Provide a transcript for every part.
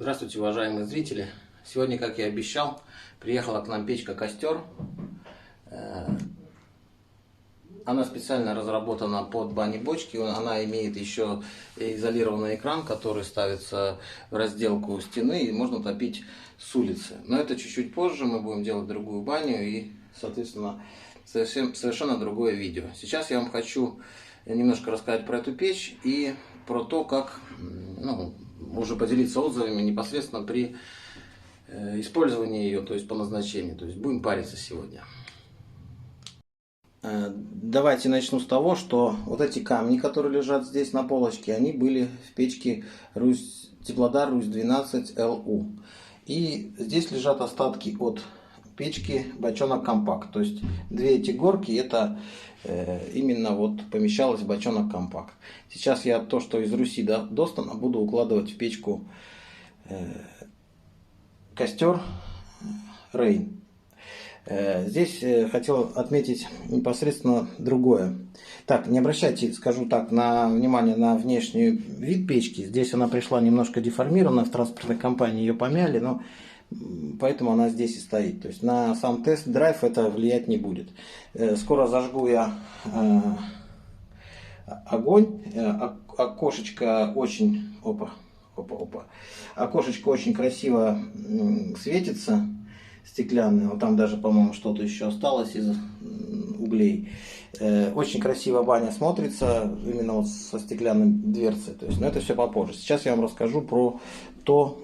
Здравствуйте, уважаемые зрители! Сегодня, как и обещал, приехала к нам печка-костер. Она специально разработана под бани-бочки. Она имеет еще изолированный экран, который ставится в разделку стены, и можно топить с улицы. Но это чуть-чуть позже, мы будем делать другую баню и, соответственно, совершенно другое видео. Сейчас я вам хочу немножко рассказать про эту печь и про то, как уже поделиться отзывами непосредственно при использовании ее, то есть по назначению. То есть будем париться сегодня. Давайте начну с того, что вот эти камни, которые лежат здесь на полочке, они были в печке Теплодар Русь-12 ЛУ. И здесь лежат остатки от печки бочонок компакт. То есть две эти горки, это именно вот помещалось в бочонок компакт. Сейчас я то, что из Руси достано, буду укладывать в печку костер Рейн. Здесь хотел отметить непосредственно другое. Так, не обращайте, скажу так, внимание на внешний вид печки. Здесь она пришла немножко деформирована, в транспортной компании ее помяли, но поэтому она здесь и стоит. То есть на сам тест-драйв это влиять не будет. Скоро зажгу я огонь. Окошечко очень... Окошечко очень красиво светится. Стеклянная. Вот там даже, по-моему, что-то еще осталось из углей. Очень красиво баня смотрится, именно вот со стеклянной дверцей. То есть, но это все попозже. Сейчас я вам расскажу про то,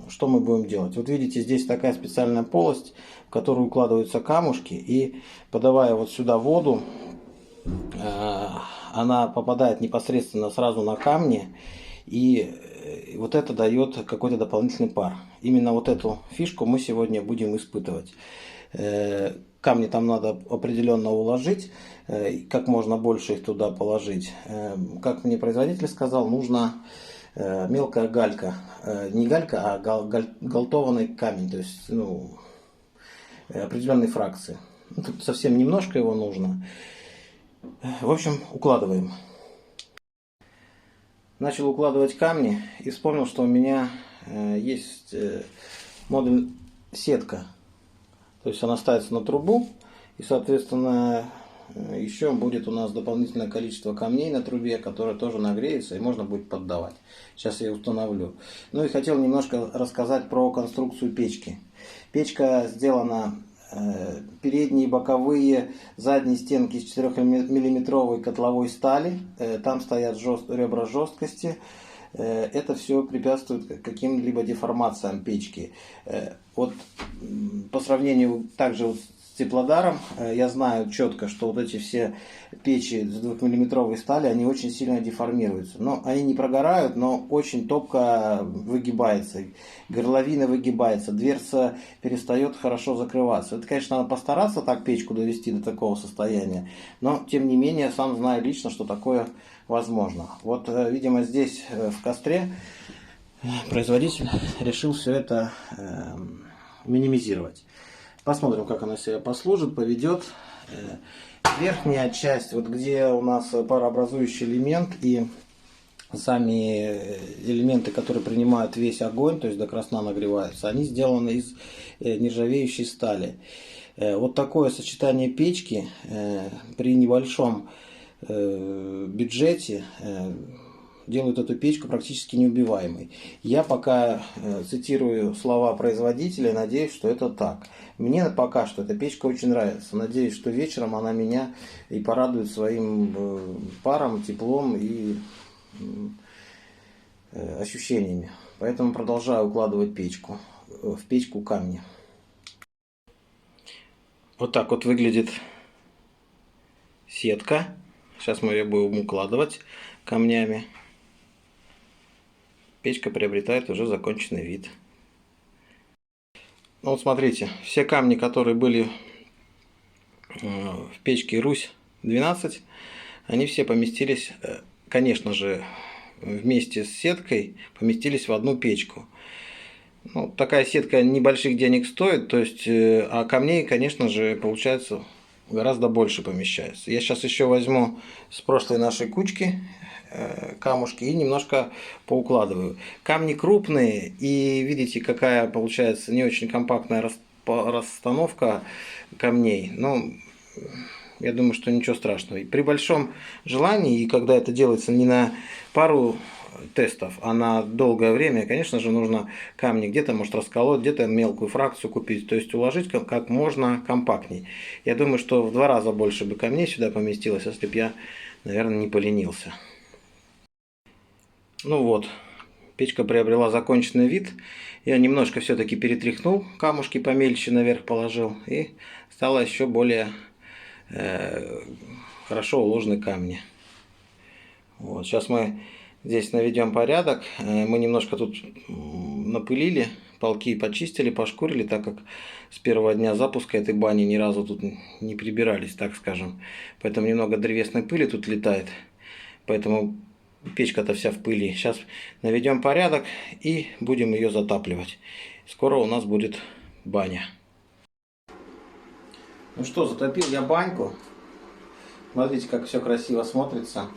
что мы будем делать. Вот видите, здесь такая специальная полость, в которую укладываются камушки. И подавая вот сюда воду, она попадает непосредственно сразу на камни. И вот это дает какой-то дополнительный пар. Именно вот эту фишку мы сегодня будем испытывать. Камни там надо определенно уложить, как можно больше их туда положить. Как мне производитель сказал, нужна мелкая галька. Не галька, а галтованный камень, то есть определенной фракции. Тут совсем немножко его нужно. В общем, укладываем. Начал укладывать камни и вспомнил, что у меня есть модуль сетка. То есть она ставится на трубу, и, соответственно, еще будет у нас дополнительное количество камней на трубе, которое тоже нагреется и можно будет поддавать. Сейчас я установлю. Ну и хотел немножко рассказать про конструкцию печки. Печка сделана передние, боковые, задние стенки из 4-миллиметровой котловой стали. Там стоят ребра жесткости. Это все препятствует каким-либо деформациям печки. Вот по сравнению также вот с Теплодаром, я знаю четко, что вот эти все печи с 2-миллиметровой стали, они очень сильно деформируются. Но они не прогорают, но очень топко выгибается. Горловина выгибается, дверца перестает хорошо закрываться. Это, конечно, надо постараться так печку довести до такого состояния. Но, тем не менее, сам знаю лично, что такое возможно. Вот, видимо, здесь в костре производитель решил все это минимизировать. Посмотрим, как она себя послужит, поведет. Верхняя часть, вот где у нас парообразующий элемент и сами элементы, которые принимают весь огонь, то есть до красна нагреваются, они сделаны из нержавеющей стали. Вот такое сочетание печки при небольшом бюджете делают эту печку практически неубиваемой. Я пока цитирую слова производителя, надеюсь, что это так. Мне пока что эта печка очень нравится. Надеюсь, что вечером она меня и порадует своим паром, теплом и ощущениями. Поэтому продолжаю укладывать печку, в печку камни. Вот так вот выглядит сетка. Сейчас мы ее будем укладывать камнями. Печка приобретает уже законченный вид. Ну вот смотрите, все камни, которые были в печке Русь-12, они все поместились, конечно же, вместе с сеткой, поместились в одну печку. Ну, такая сетка небольших денег стоит, то есть, а камней, конечно же, получается гораздо больше помещается. Я сейчас еще возьму с прошлой нашей кучки камушки и немножко поукладываю. Камни крупные, и видите, какая получается не очень компактная расстановка камней. Но я думаю, что ничего страшного. И при большом желании, и когда это делается не на пару тестов, а на долгое время, конечно же, нужно камни где-то, может, расколоть, где-то мелкую фракцию купить, то есть уложить как можно компактней. Я думаю, что в 2 раза больше бы камней сюда поместилось, если бы я, наверное, не поленился. Ну вот, печка приобрела законченный вид. Я немножко все-таки перетряхнул, камушки помельче наверх положил, и стало еще более хорошо уложены камни. Вот, сейчас мы здесь наведем порядок. Мы немножко тут напылили, полки почистили, пошкурили, так как с первого дня запуска этой бани ни разу тут не прибирались, так скажем. Поэтому немного древесной пыли тут летает. Поэтому печка-то вся в пыли. Сейчас наведем порядок и будем ее затапливать. Скоро у нас будет баня. Ну что, затопил я баньку. Смотрите, как все красиво смотрится.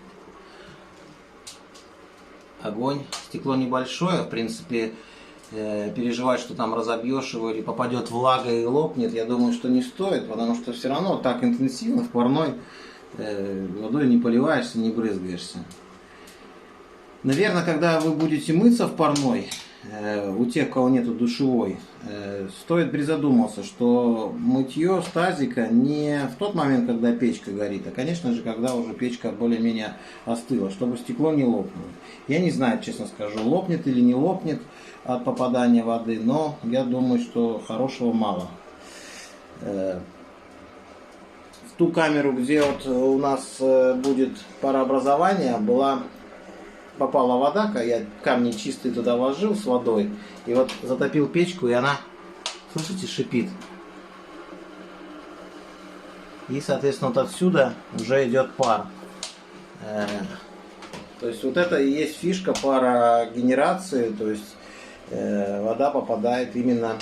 Огонь, стекло небольшое, в принципе, переживать, что там разобьешь его или попадет влага и лопнет, я думаю, что не стоит, потому что все равно так интенсивно в парной водой не поливаешься, не брызгаешься. Наверное, когда вы будете мыться в парной, у тех, у кого нету душевой, стоит призадуматься, что мытье с тазика не в тот момент, когда печка горит, а, конечно же, когда уже печка более-менее остыла, чтобы стекло не лопнуло. Я не знаю, честно скажу, лопнет или не лопнет от попадания воды, но я думаю, что хорошего мало. В ту камеру, где вот у нас будет парообразование, попала вода, я камни чистые туда вложил с водой, и вот затопил печку, и она, слышите, шипит. И, соответственно, вот отсюда уже идет пар. То есть вот это и есть фишка парогенерации, то есть вода попадает именно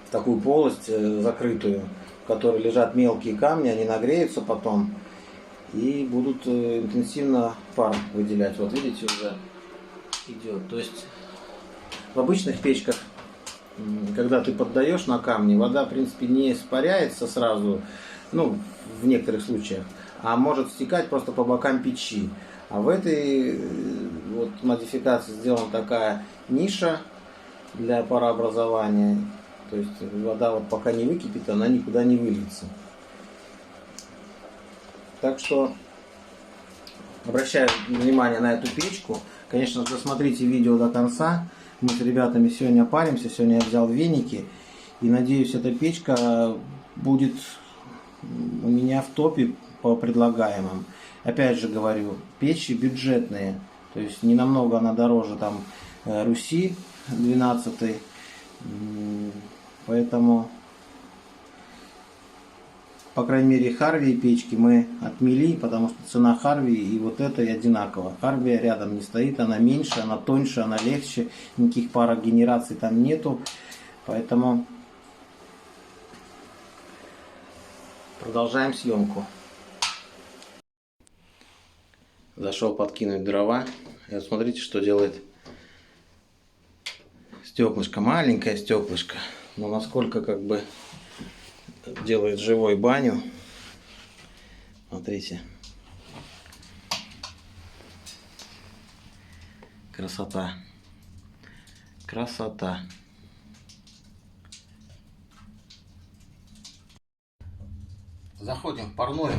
в такую полость закрытую, в которой лежат мелкие камни, они нагреются потом и будут интенсивно пар выделять. Вот видите, уже идет. То есть в обычных печках, когда ты поддаешь на камни, вода, в принципе, не испаряется сразу, ну, в некоторых случаях, а может стекать просто по бокам печи. А в этой вот модификации сделана такая ниша для парообразования. То есть вода вот пока не выкипит, она никуда не выльется. Так что обращаю внимание на эту печку. Конечно, досмотрите видео до конца. Мы с ребятами сегодня паримся. Сегодня я взял веники. И надеюсь, эта печка будет у меня в топе по предлагаемым. Опять же говорю, печи бюджетные. То есть не намного она дороже там Руси 12. Поэтому, по крайней мере, Харви печки мы отмели, потому что цена Харви и вот этой одинакова. Харви рядом не стоит, она меньше, она тоньше, она легче, никаких парогенераций там нету. Поэтому продолжаем съемку. Зашел подкинуть дрова. И вот смотрите, что делает стеклышко. Маленькое стеклышко. Но насколько как бы делает живой баню. Смотрите. Красота. Красота. Заходим в парную.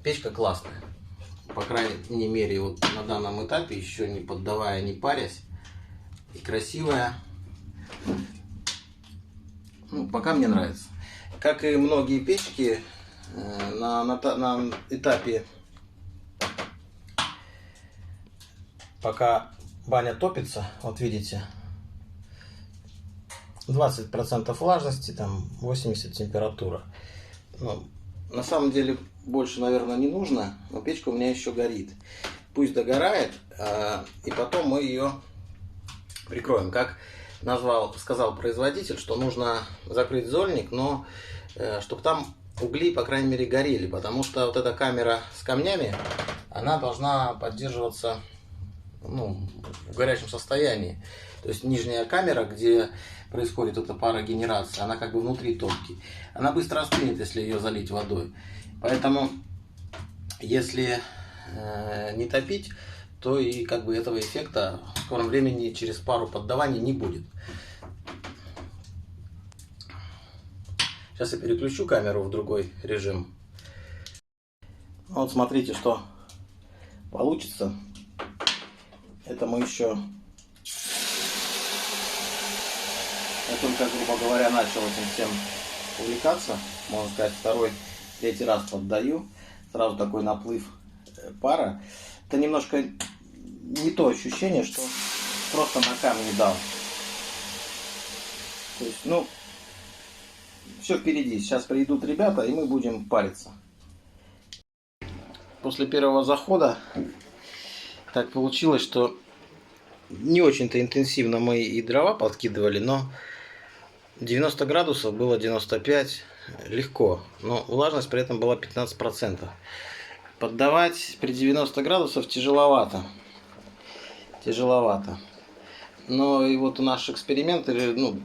Печка классная. По крайней мере, вот на данном этапе, еще не поддавая, не парясь. И красивая. Ну, пока мне нравится. Как и многие печки, на этапе, пока баня топится, вот видите, 20% влажности, там 80% температура. Ну, на самом деле больше, наверное, не нужно, но печка у меня еще горит. Пусть догорает, и потом мы ее прикроем. Как сказал производитель, что нужно закрыть зольник, но чтобы там угли, по крайней мере, горели. Потому что вот эта камера с камнями, она должна поддерживаться, ну, в горячем состоянии. То есть нижняя камера, где происходит эта парогенерация, она как бы внутри топки. Она быстро остынет, если ее залить водой. Поэтому, если не топить, то и как бы этого эффекта в скором времени через пару поддаваний не будет. Сейчас я переключу камеру в другой режим. Вот смотрите, что получится. Это мы еще... Я только, грубо говоря, начал этим всем увлекаться. Можно сказать, третий раз поддаю. Сразу такой наплыв пара. Это немножко не то ощущение, что просто на камне дал. То есть, ну, все впереди. Сейчас придут ребята, и мы будем париться. После первого захода так получилось, что не очень-то интенсивно мы и дрова подкидывали, но 90 градусов было 95, легко, но влажность при этом была 15%. Поддавать при 90 градусов тяжеловато. Но и вот у нас эксперименты, ну,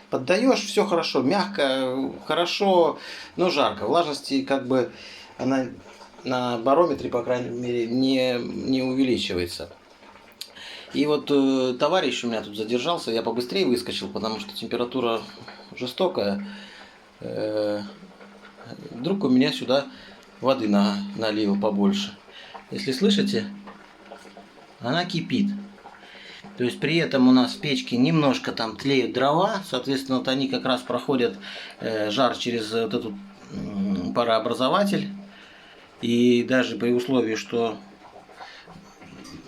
поддаешь, все хорошо, мягко, хорошо, но жарко. Влажности как бы она на барометре, по крайней мере, не увеличивается. И вот товарищ у меня тут задержался, я побыстрее выскочил, потому что температура жестокая. Вдруг у меня сюда воды налил побольше. Если слышите, она кипит. То есть при этом у нас в печке немножко там тлеют дрова, соответственно, вот они как раз проходят жар через вот этот парообразователь. И даже при условии, что,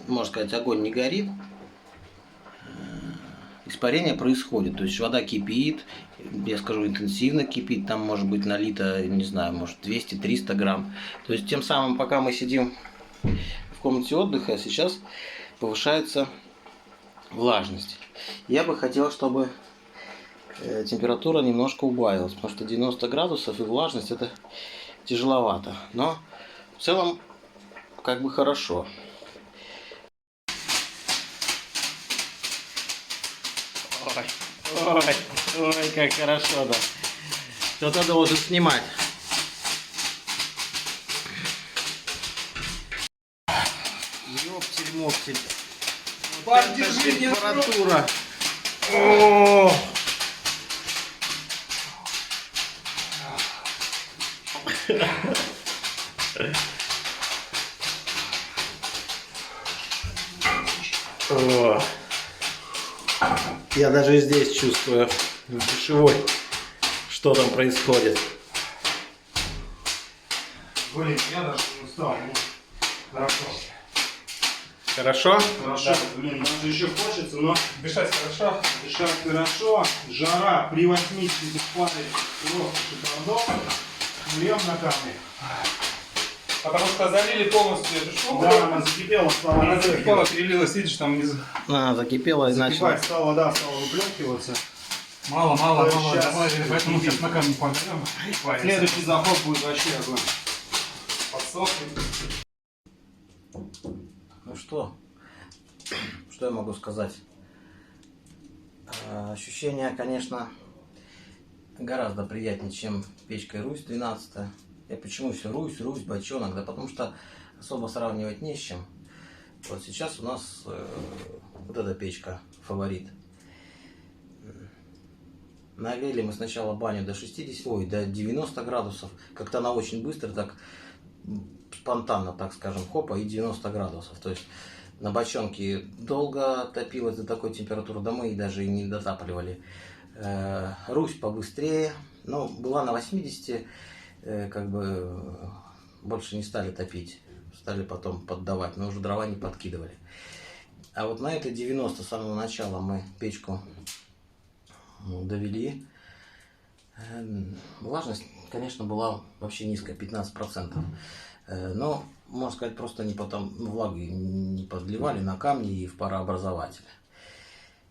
можно сказать, огонь не горит, испарение происходит. То есть вода кипит, я скажу, интенсивно кипит, там может быть налито, не знаю, может 200-300 грамм. То есть тем самым, пока мы сидим в комнате отдыха, сейчас повышается влажность. Я бы хотел, чтобы температура немножко убавилась, потому что 90 градусов и влажность это тяжеловато. Но в целом как бы хорошо. Ой, как хорошо, да. Кто-то должен снимать. Ёптель-моптель. Вот это температура. О! О! Я даже здесь чувствую в душевой, что там происходит. Блин, я даже не устал. Хорошо. Хорошо? Хорошо. Да. Блин, даже еще хочется, но дышать хорошо. Дышать хорошо. Жара при 80 паре просто млем на камне. Потому что залили полностью эту штуку. Да, она закипела, стала. Она закипела, перелилась, видишь, там внизу. Закипела и начала. Стала, да, стала выплескиваться. Мало, давай, поэтому сейчас на камень подаем. Следующий заход будет вообще огонь. Подсохнет. Ну что я могу сказать? Ощущения, конечно, гораздо приятнее, чем печкой Русь 12. Я почему все Русь, бочонок? Да потому что особо сравнивать не с чем. Вот сейчас у нас вот эта печка фаворит. Нагрели мы сначала баню до 60, до 90 градусов. Как-то она очень быстро, так спонтанно, так скажем, хопа, и 90 градусов. То есть на бочонке долго топилось до такой температуры, да мы и даже и не дотапливали. Русь побыстрее, но была на 80, как бы больше не стали топить. Стали потом поддавать, но уже дрова не подкидывали. А вот на этой 90 с самого начала мы печку довели. Влажность, конечно, была вообще низкая, 15%. Но, можно сказать, просто не потом влаги не подливали на камни и в парообразователь.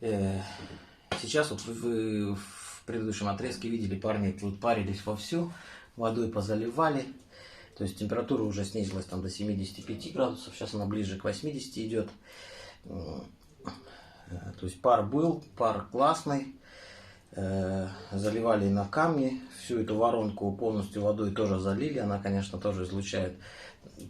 Сейчас вот вы в предыдущем отрезке видели, парни тут парились вовсю. водой позаливали. То есть температура уже снизилась там до 75 градусов. Сейчас она ближе к 80 идет. То есть пар был, пар классный. Заливали на камни. Всю эту воронку полностью водой тоже залили. Она, конечно, тоже излучает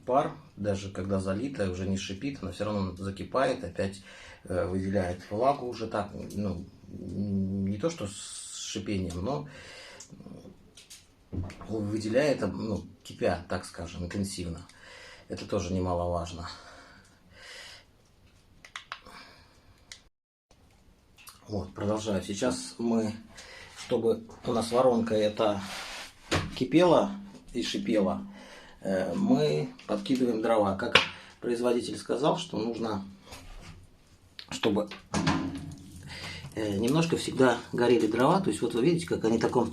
пар. Даже когда залитая, уже не шипит. Она все равно закипает. Опять выделяет влагу уже так. Ну, не то что с шипением, но выделяет, ну, кипя, так скажем, интенсивно. Это тоже немаловажно. Вот, продолжаю. Сейчас мы, чтобы у нас воронка эта кипела и шипела, мы подкидываем дрова. Как производитель сказал, что нужно, чтобы немножко всегда горели дрова. То есть вот вы видите, как они в таком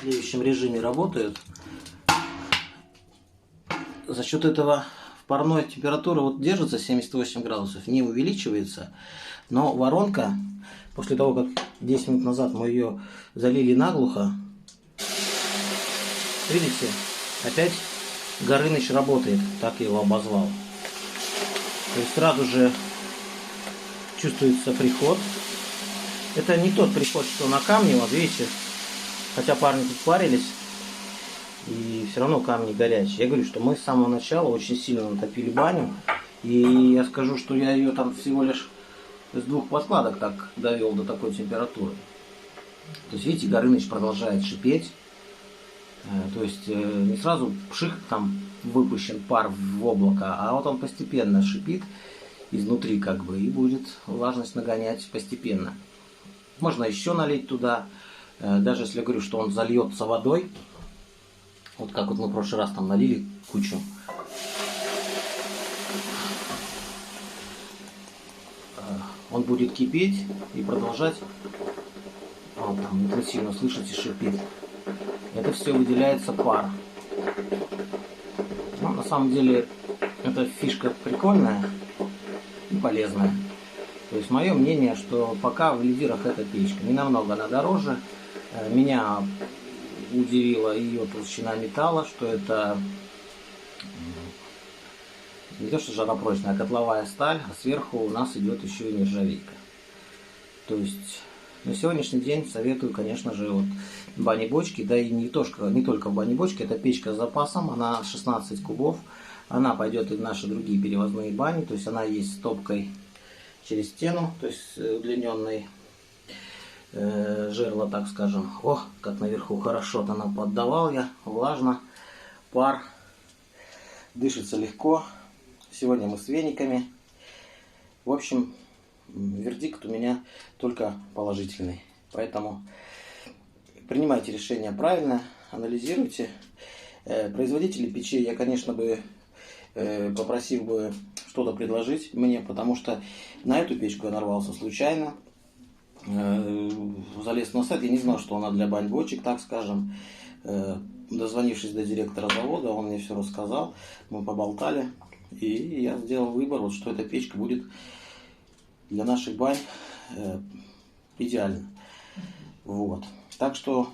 тлеющем режиме работают. За счет этого парной температура вот держится 78 градусов, не увеличивается. Но воронка, после того, как 10 минут назад мы ее залили наглухо, видите, опять Горыныч работает, так я его обозвал. То есть сразу же чувствуется приход. Это не тот приход, что на камне, вот видите, хотя парни тут парились, и все равно камни горячие. Я говорю, что мы с самого начала очень сильно натопили баню, и я скажу, что я ее там всего лишь с 2 подкладок так довел до такой температуры. То есть, видите, Горыныч продолжает шипеть. То есть, не сразу пшик там выпущен пар в облако, а вот он постепенно шипит изнутри как бы, и будет влажность нагонять постепенно. Можно еще налить туда, даже если я говорю, что он зальется водой. Вот как вот мы в прошлый раз там налили кучу. Он будет кипеть и продолжать. Вот там интенсивно, слышите, шипит. Это все выделяется пар. Ну, на самом деле, эта фишка прикольная и полезная. То есть, мое мнение, что пока в лидерах эта печка. Не намного она дороже. Меня удивила ее толщина металла, что это не то что жаропрочная, а котловая сталь, а сверху у нас идет еще и нержавейка. То есть на сегодняшний день советую, конечно же, вот бани-бочки, да и не только в бани-бочке, это печка с запасом, она 16 кубов, она пойдет и в наши другие перевозные бани, то есть она есть с топкой через стену, то есть удлиненной жерла, так скажем. О, как наверху хорошо-то нам поддавал я, влажно, пар, дышится легко. Сегодня мы с вениками. В общем, вердикт у меня только положительный. Поэтому принимайте решение правильно, анализируйте. Производителей печей я, конечно, бы попросил бы что-то предложить мне, потому что на эту печку я нарвался случайно. Залез на сайт, я не знал, что она для бань-бочек, так скажем. Дозвонившись до директора завода, он мне все рассказал, мы поболтали, и я сделал выбор, вот, что эта печка будет для наших бань идеально. Вот. Так что,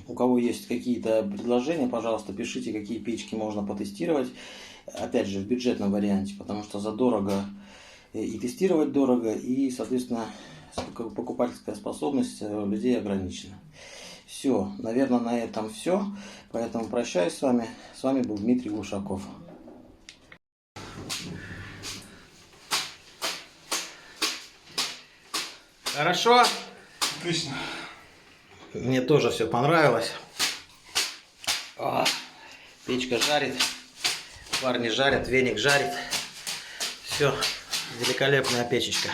у кого есть какие-то предложения, пожалуйста, пишите, какие печки можно потестировать. Опять же, в бюджетном варианте, потому что задорого и тестировать дорого, и, соответственно, покупательская способность людей ограничена. Все, наверное, на этом все. Поэтому прощаюсь с вами. С вами был Дмитрий Глушаков. Хорошо? Отлично. Мне тоже все понравилось. О, печка жарит, парни жарят, веник жарит. Все, великолепная печечка.